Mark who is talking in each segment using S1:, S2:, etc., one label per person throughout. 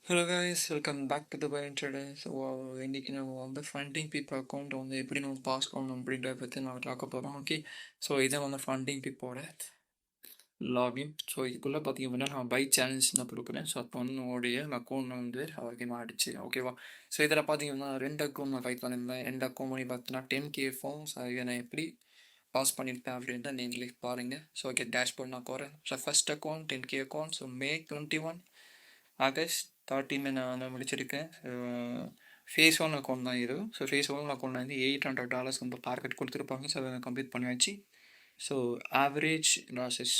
S1: Hello guys, welcome back to the Buy Trader. So இன்றைக்கி நம்ம வந்து ஃபண்டிங் பிப் அக்கௌண்ட் வந்து எப்படி நம்ம பாஸ் பண்ணணும் அப்படின்றத பற்றி நான் பார்க்க போகிறோம். ஓகே, ஸோ இதை வந்து ஃபண்டிங் பிப்போட லாகின். ஸோ இதுக்குள்ளே பார்த்தீங்க அப்படின்னா நான் பை சேலஞ்ச் தான் கொடுக்குறேன். ஸோ அப்போ வந்து உங்களுடைய அக்கௌண்ட் வந்து ஆரோக்கியமாக ஆகிடுச்சு. ஓகேவா? ஸோ இதில் பார்த்தீங்கன்னா 2 அக்கௌண்ட் நான் ஃபைட் பண்ணியிருந்தேன். 2 அக்கௌண்ட் பண்ணி பார்த்தீங்கன்னா 10K ஃபார்ம்ஸ் அதை நான் எப்படி பாஸ் பண்ணியிருப்பேன் அப்படின்ட்டு நீங்களே பாருங்கள். ஸோ ஓகே, டேஷ்போர்ட் நான் போகிறேன். So first account 10K account. So May 21 August 13 நான் முடிச்சிருக்கேன். ஃபேஸ் ஒன் அக்கௌண்ட் தான் இது. ஸோ ஃபேஸ் ஒன் அக்கௌண்ட் வந்து $800 வந்து டார்கெட் கொடுத்துருப்பாங்க. ஸோ அதை கம்ப்ளீட் பண்ணியாச்சு. So average losses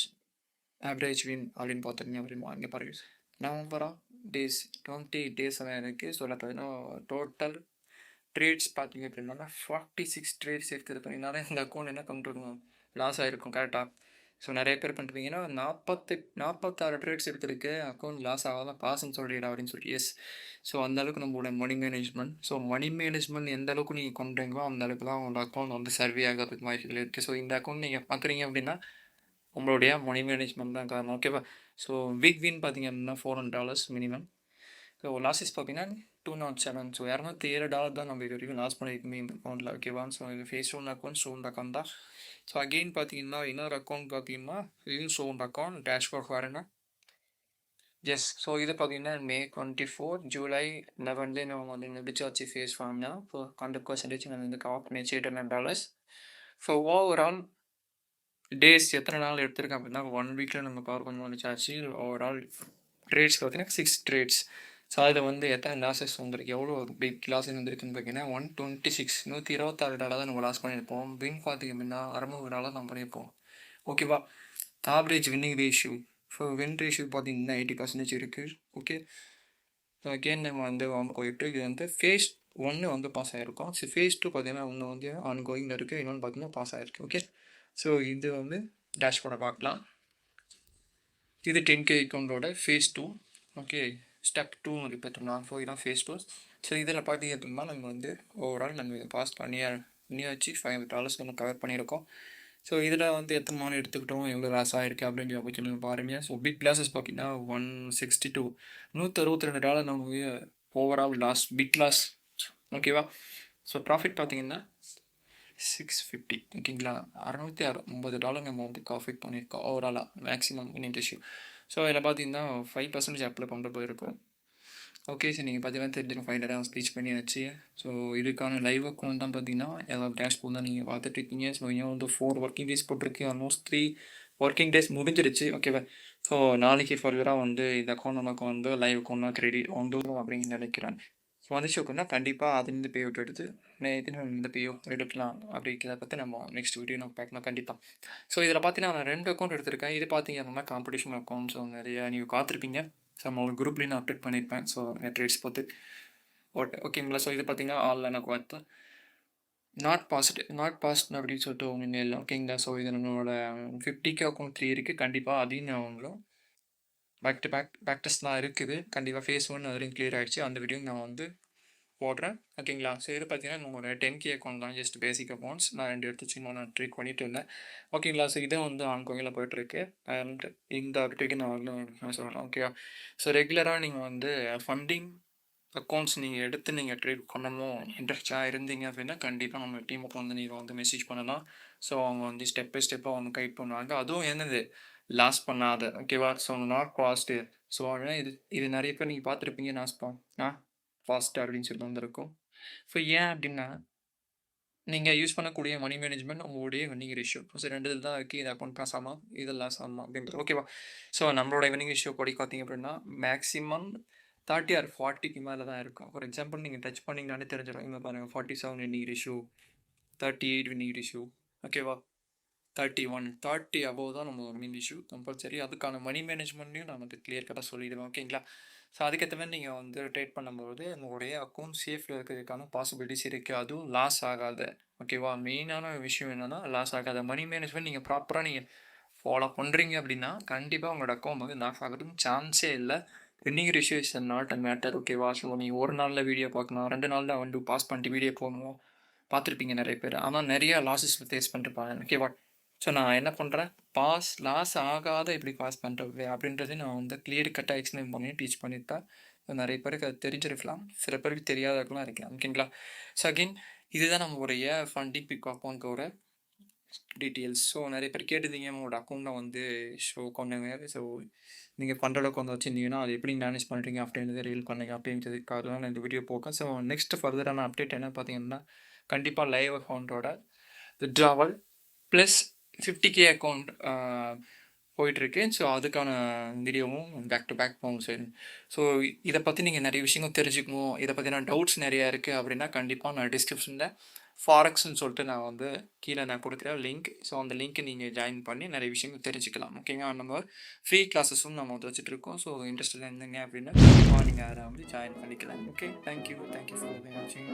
S1: average win அப்படின்னு பார்த்துருங்க அப்படிமா இங்கே பாருங்க. நவம்பரா டேஸ் 20 டேஸ் தான் இருக்குது. ஸோ பார்த்தீங்கன்னா டோட்டல் ட்ரேட்ஸ் பார்த்தீங்க அப்படின்னா 46 ட்ரேட்ஸ் எடுத்துருக்கோம். இதனால இந்த அக்கௌண்ட் என்ன பண்ணிருக்கணும், லாஸ் ஆகிருக்கும் கரெக்டாக. ஸோ நிறைய பேர் பண்ணுறீங்கன்னா 46 ட்ரேட்ஸ் எடுத்துருக்கு, அக்கௌண்ட் லாஸ் ஆகாதான் பாஸ்ன்னு சொல்லிடா அப்படின்னு சொல்லி. எஸ், ஸோ அந்தளவுக்கு நம்மளோட money management. So money management எந்த அளவுக்கு நீங்கள் பண்ணுறீங்களோ அந்த அளவுக்கு தான் உங்களோட அக்கௌண்ட் வந்து சர்வே ஆகிறதுக்கு வாய்ப்புகள் இருக்குது. ஸோ இந்த அக்கௌண்ட் நீங்கள் பார்க்குறீங்க அப்படின்னா உங்களுடைய மணி மேனேஜ்மெண்ட் தான் காரணம். ஓகேவா? ஸோ பிக் வின் பார்த்தீங்க அப்படின்னா $400 மினிமம். ஸோ லாஸஸ் பார்த்தீங்கன்னா 207. ஸோ $207 தான் நம்ம இது வரைக்கும் லாஸ் பண்ணியிருக்குமே இந்த அக்கௌண்ட்டில். ஓகேவா? ஸோ இது phase one account, stone account தான். ஸோ அகெயின் பார்த்தீங்கன்னா இன்னொரு அக்கௌண்ட் பார்த்தீங்கன்னா இதுவும் ஸ்டோன் அக்கௌண்ட். டேஷ்போர்ட் பாருங்க. எஸ், ஸோ இது பார்த்தீங்கன்னா May 24 July 11 நம்ம வந்து முடிச்சாச்சு ஃபேஸ் ஃபார்ம்னா. ஸோ 100% நான் வந்து கவர் பண்ணிச்சு $800. ஸோ ஓவரால் டேஸ் எத்தனை நாள் எடுத்திருக்கேன் அப்படின்னா 1 வீக்கில் நம்ம கவர் பண்ண முடிச்சாச்சு. ஓவரால் ட்ரேட்ஸ் பார்த்தீங்கன்னா 6 ட்ரேட்ஸ். ஸோ அதில் வந்து எத்தனை லாஸஸ் வந்துருக்கு, எவ்வளோ பிக் லாஸஸ் வந்துருக்குன்னு பார்த்தீங்கன்னா $126 தான் நம்ம லாஸ் பண்ணியிருப்போம். வின் பார்த்தீங்க அப்படின்னா $600 நம்ம பண்ணியிருப்போம். ஓகேவா? Average winning ratio, so win ratio பார்த்தீங்கன்னா 80% இருக்குது. ஓகே, ஸோ அகெயின் நம்ம வந்து போயிட்டு இது வந்து ஃபேஸ் 1 வந்து பாஸ் ஆகிருக்கோம். ஸோ ஃபேஸ் 2 பார்த்தீங்கன்னா ஒன்று வந்து ஆன்கோயிங்கில் இருக்குது, இன்னொன்று பார்த்தீங்கன்னா பாஸ் ஆகிருக்கு. ஓகே, ஸோ இது வந்து டேஷ்போர்டை பார்க்கலாம். இது 10K அக்கௌண்ட்டோட ஃபேஸ் 2. ஓகே, ஸ்டெப் 2 பார்த்தோம்னா ஸோ இதான் ஃபேஸ் 2. ஸோ இதில் பார்த்தீங்க அப்படின்னா நம்ம வந்து ஓவரால் நம்ம பாஸ் பண்ணியாச்சு. $500 நம்ம கவர் பண்ணியிருக்கோம். ஸோ இதில் வந்து எத்தனை நாள் எடுத்துக்கிட்டோம், எவ்வளோ லாஸ் ஆகிருக்கு அப்படிங்கிற பற்றி நம்ம பாருங்கள். ஸோ பிக் லாஸஸ் பார்த்தீங்கன்னா $162 நம்ம ஓவரால் லாஸ், பிக் லாஸ். ஓகேவா? ஸோ ப்ராஃபிட் பார்த்தீங்கன்னா $650. ஓகேங்களா? $650 நம்ம வந்து ப்ராஃபிட் பண்ணியிருக்கோம் ஓவராலாக மேக்ஸிமம் இன் இஷ்யூ. ஸோ இதில் பார்த்தீங்கன்னா 5% அப்ளை பண்ணுற போயிருக்கும். ஓகே, சார் நீங்கள் பார்த்தீங்கன்னா தெரிஞ்சிருக்கும் $500 ரீச் பண்ணியாச்சு. ஸோ இதுக்கான லைவ் அக்கௌண்ட் தான் பார்த்தீங்கன்னா ஏதாவது டேஷ்போர்ட் தான் நீங்கள் பார்த்துட்டு இருக்கீங்க. ஸோ இன்னும் வந்து 4 ஒர்க்கிங் டேஸ் போட்டிருக்கு. ஆல்மோஸ்ட் 3 ஒர்க்கிங் டேஸ் முடிஞ்சிருச்சு. ஓகேவா? ஸோ நாளைக்கு ஃபர்தராக வந்து இந்த அக்கௌண்ட் நமக்கு வந்து லைவ் அக்கௌண்ட்லாம் கிரெடிட் வந்துடும் அப்படின்னு நினைக்கிறேன். ஸோ வந்துச்சு அப்படின்னா கண்டிப்பாக அதுலேருந்து பே அவுட் எடுத்து இந்த பே எடுக்கலாம் அப்படிங்கிறத பற்றி நம்ம நெக்ஸ்ட் வீடியோ நம்ம பார்க்கலாம் கண்டிப்பாக. ஸோ இதில் பார்த்தீங்கன்னா நான் 2 அக்கௌண்ட் எடுத்திருக்கேன். இது பார்த்தீங்க அப்படின்னா காம்படிஷன் அக்கௌண்ட். ஸோ நிறைய நீங்கள் பார்த்துருப்பீங்க. ஸோ நம்ம ஒரு குரூப்லேயும் நான் அப்டேட் பண்ணியிருப்பேன். ஸோ ட்ரேட்ஸ் பார்த்து ஓகேங்களா? ஸோ இது பார்த்தீங்கன்னா ஆன்லைன் அக்கௌண்ட் நாட் பாஸ்ட் அப்படின்னு சொல்லிட்டு ஒன்று இல்லை. ஓகேங்களா? ஸோ இது நம்மளோட 50K அக்கௌண்ட் 3 இருக்குது. கண்டிப்பாக அதையும் நான் அவங்களும் பேக் டெஸ்ட்லாம் இருக்குது. கண்டிப்பாக ஃபேஸ் 1 அதுலேயும் கிளியர் ஆகிடுச்சு. அந்த வீடியோ நான் வந்து போடுறேன். ஓகேங்களா? ஸோ இது பார்த்தீங்கன்னா நம்மளோட 10K அக்கௌண்ட் தான், ஜஸ்ட் பேசிக் அக்கௌண்ட்ஸ். நான் 2 எடுத்து வச்சு நான் ட்ரீட் பண்ணிட்டு இருந்தேன். ஓகேங்களா? ஸோ இதே வந்து ஆன்கோயிங்கில் போய்ட்டுருக்கு. அண்ட் இந்த அப்டேக்கு நான் சொல்கிறேன். ஓகேவா? ஸோ ரெகுலராக நீங்கள் வந்து ஃபண்டிங் அக்கௌண்ட்ஸ் நீங்கள் எடுத்து நீங்கள் ட்ரேட் பண்ணணும் இன்ட்ரெஸ்டாக இருந்தீங்க அப்படின்னா கண்டிப்பாக நம்ம டீமுக்கு வந்து நீங்கள் வந்து மெசேஜ் பண்ணலாம். ஸோ அவங்க வந்து ஸ்டெப் பை ஸ்டெப்பாக அவங்க கைட் பண்ணுவாங்க. அதுவும் என்னது லாஸ் பண்ணாத. ஓகேவா? So not passed. ஸோ அதனால் இது நிறைய பேர் நீங்கள் பார்த்துருப்பீங்க. ஃபாஸ்ட் அப்படின்னு சொல்லி வந்திருக்கும். ஸோ ஏன் அப்படின்னா நீங்கள் யூஸ் பண்ணக்கூடிய மணி மேனேஜ்மெண்ட் உங்களுடைய வின்னிங் ரேஷியோ. ஸோ 2 இதில் தான் இருக்குது. இது அக்கௌண்ட் பாஸ் ஆமாம், இது லாஸ் ஆமாம் அப்படின்றது. ஓகேவா? ஸோ நம்மளோட வின்னிங் ரேஷியோ படி பார்த்தீங்க அப்படின்னா மேக்ஸிமம் 30 or 40க்கு மேலே தான் இருக்கும். ஃபார் எக்ஸாம்பிள் நீங்கள் டச் பண்ணிங்கனாலே தெரிஞ்சிடும். இங்கே பாருங்கள் 47 வின்னிங் ரேஷியோ, 38 வின்னிங் ரேஷியோ. ஓகேவா? 30 அபோவ் தான் நம்ம வின்னிங் ரேஷியோ கம்பல்சரி. அதுக்கான மணி மேனேஜ்மெண்ட்டையும் நான் வந்து கிளியர் கட்டாக சொல்லிடுவேன். ஓகேங்களா? ஸோ அதுக்கேற்ற மாதிரி நீங்கள் வந்து ட்ரேட் பண்ணும்போது உங்களுடைய அக்கௌண்ட் சேஃபில் இருக்கிறதுக்கான பாசிபிலிட்டிஸ் இருக்குது. அதுவும் லாஸ் ஆகாத. ஓகேவா? மெயினான விஷயம் என்னென்னா லாஸ் ஆகாத மணி மேனேஜ்மெண்ட் நீங்கள் ப்ராப்பராக நீங்கள் ஃபாலோ பண்ணுறீங்க அப்படின்னா கண்டிப்பாக உங்களோட அக்கௌண்ட் வந்து லாஸ் ஆகிறதுக்கு சான்ஸே இல்லை. Winning ratio is not a matter. ஓகேவா? ஸோ நீங்கள் ஒரு நாளில் வீடியோ பார்க்கலாம், 2 நாளில் வந்து பாஸ் பண்ணிட்டு வீடியோ போகணும் பார்த்துருப்பீங்க நிறைய பேர். ஆனால் நிறைய லாஸஸ் ஃபேஸ் பண்ணிருப்பாங்க. ஓகேவா? ஸோ நான் என்ன பண்ணுறேன், லாஸ் ஆகாத எப்படி பாஸ் பண்ணுறது அப்படின்றதையும் நான் வந்து கிளியர் கட்டாக எக்ஸ்பிளைன் பண்ணி டீச் பண்ணியிருப்பேன். நிறைய பேருக்கு அது தெரிஞ்சிருக்கலாம், சில பேருக்கு தெரியாதவர்களாம் இருக்கலாம். ஓகேங்களா? ஸோ அகெயின் இதுதான் நம்மளுடைய ஃபண்டிங் பிக் அக்கௌண்ட்டோட டீட்டெயில்ஸ். ஸோ நிறைய பேர் கேட்டிருந்தீங்க உங்களோட அக்கௌண்ட்டை வந்து ஷோ பண்ணுங்க. ஸோ நீங்கள் பண்ணுற அளவுக்கு வந்து வச்சுருந்தீங்கன்னா அது எப்படி மேனேஜ் பண்ணுறீங்க அப்படின்றத ரீல் பண்ணுங்க அப்படின்றதுக்காக தான் நான் இந்த வீடியோ போக்கேன். ஸோ நெக்ஸ்ட் ஃபர்தரான அப்டேட் என்ன பார்த்தீங்கன்னா, கண்டிப்பாக லைவ் அக்கௌண்ட்டோட வித்ட்ராவல் ப்ளஸ் 50K அக்கௌண்ட் போயிட்டுருக்கு. ஸோ அதுக்கான வீடியோவும் பேக் டு பேக் போகும் சார். ஸோ இதை பற்றி நீங்கள் நிறைய விஷயங்கள் தெரிஞ்சுக்கணும், இதை பற்றின டவுட்ஸ் நிறையா இருக்குது அப்படின்னா கண்டிப்பாக நான் டிஸ்கிரிப்ஷனில் ஃபாரெக்ஸ்ன்னு சொல்லிட்டு நான் வந்து கீழே நான் கொடுக்குறேன் லிங்க். ஸோ அந்த லிங்க்கை நீங்கள் ஜாயின் பண்ணி நிறைய விஷயங்கள் தெரிஞ்சுக்கலாம். ஓகேங்க, நம்ம ஃப்ரீ கிளாஸஸும் நம்ம வந்து வச்சுட்ருக்கோம். ஸோ இன்ட்ரெஸ்டில் இருந்தீங்க அப்படின்னா கண்டிப்பாக நீங்கள் அதை வந்து ஜாயின் பண்ணிக்கலாம். ஓகே, தேங்க்யூ ஃபார் வாட்சிங்.